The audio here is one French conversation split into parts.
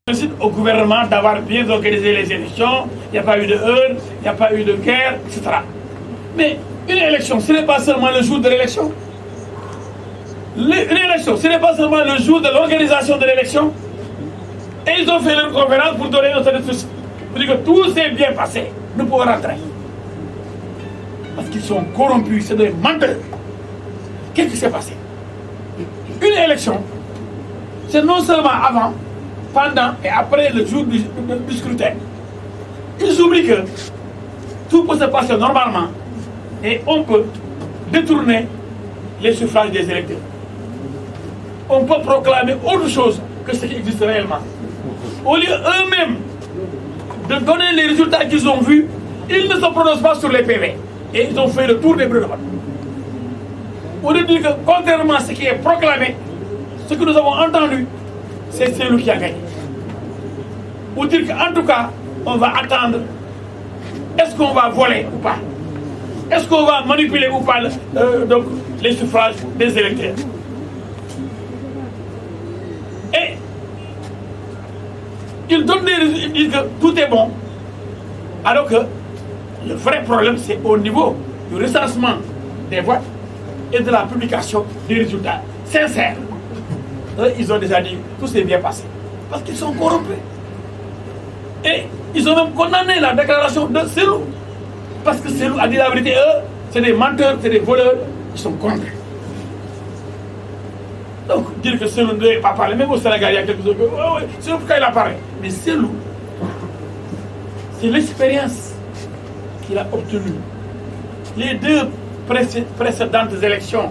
Félicite au gouvernement d'avoir bien organisé les élections, il n'y a pas eu de heurts, il n'y a pas eu de guerre, etc. Mais une élection, ce n'est pas seulement le jour de l'élection. Une élection, ce n'est pas seulement le jour de l'organisation de l'élection. Et ils ont fait leur conférence pour donner notre résultat. Pour dire que tout s'est bien passé. Nous pouvons rentrer. Parce qu'ils sont corrompus, c'est des menteurs. Qu'est-ce qui s'est passé? Une élection, c'est non seulement avant, pendant et après le jour du scrutin. Ils oublient que tout peut se passer normalement et on peut détourner les suffrages des électeurs. On peut proclamer autre chose que ce qui existe réellement. Au lieu eux-mêmes de donner les résultats qu'ils ont vus, ils ne se prononcent pas sur les PV. Et ils ont fait le tour des bureaux de vote. On dit que contrairement à ce qui est proclamé, ce que nous avons entendu, c'est celui qui a gagné. Pour dire qu'en tout cas, on va attendre. Est-ce qu'on va voler ou pas? Est-ce qu'on va manipuler ou pas donc, les suffrages des électeurs? Et ils donnent des résultats, ils disent que tout est bon. Alors que le vrai problème, c'est au niveau du recensement des votes et de la publication des résultats sincères. Eux, ils ont déjà dit tout s'est bien passé. Parce qu'ils sont corrompus. Et ils ont même condamné la déclaration de Selou. Parce que Selou a dit la vérité, eux, c'est des menteurs, c'est des voleurs, ils sont corrompus. Donc, dire que Selou ne devait pas parler, même au Sénégal, il y a quelques autres, c'est pourquoi il a parlé. Mais Selou, c'est l'expérience qu'il a obtenue. Les deux précédentes élections,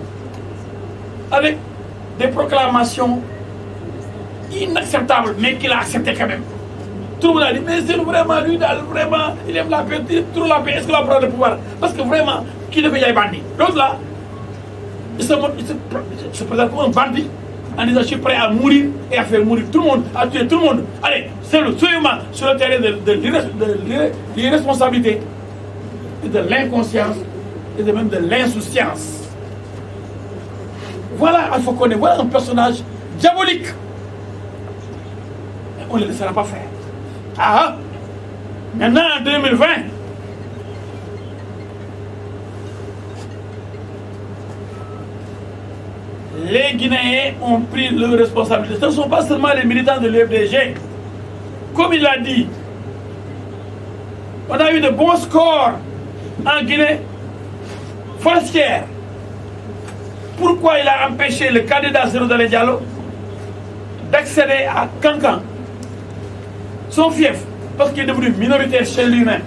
avec des proclamations inacceptables, mais qu'il a accepté quand même. Tout le monde a dit, mais c'est vraiment lui, vraiment, il aime la paix, il trouve la paix, est-ce qu'il va prendre le pouvoir? Parce que vraiment, qui ne veut y aller bandit? L'autre là, il se présente comme un bandit en disant, je suis prêt à mourir et à faire mourir tout le monde, à tuer tout le monde. Allez, suivez-moi sur le terrain de l'irresponsabilité et de l'inconscience et même de l'insouciance. Voilà Alpha Condé, voilà un personnage diabolique. Mais on ne le laissera pas faire. Ah, maintenant en 2020, les Guinéens ont pris leurs responsabilités. Ce ne sont pas seulement les militants de l'UFDG. Comme il a dit, on a eu de bons scores en Guinée forestière. Pourquoi il a empêché le candidat Cellou Dalein Diallo d'accéder à Kankan, son fief, parce qu'il est devenu minoritaire chez lui-même?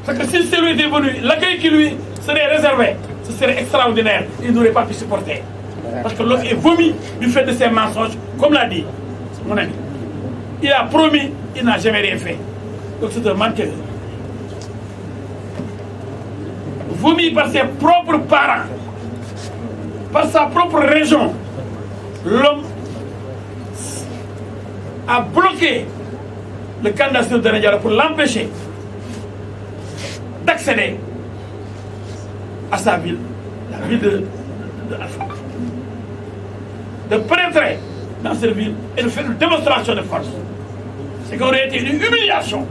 Parce que si Cellou était venu, l'accueil qui lui serait réservé, ce serait extraordinaire. Il n'aurait pas pu supporter. Parce que l'autre est vomi du fait de ses mensonges, comme l'a dit mon ami. Il a promis, il n'a jamais rien fait. Donc c'est un menteur. Vomi par ses propres parents, par sa propre région, l'homme a bloqué le candidat Cellou Dalein Diallo pour l'empêcher d'accéder à sa ville, la ville de Alpha. De pénétrer dans cette ville et de faire une démonstration de force. C'est qu'on aurait été une humiliation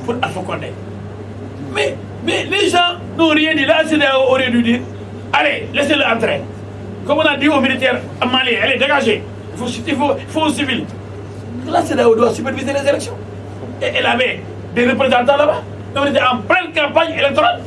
pour Alpha Condé. Mais les gens n'ont rien dit. La CEDEAO aurait dû dire, allez, laissez-le entrer. Comme on a dit aux militaires maliens, allez, dégagez. Il faut aux civils. La CEDEAO doit superviser les élections. Et elle avait des représentants là-bas. On était en pleine campagne électorale.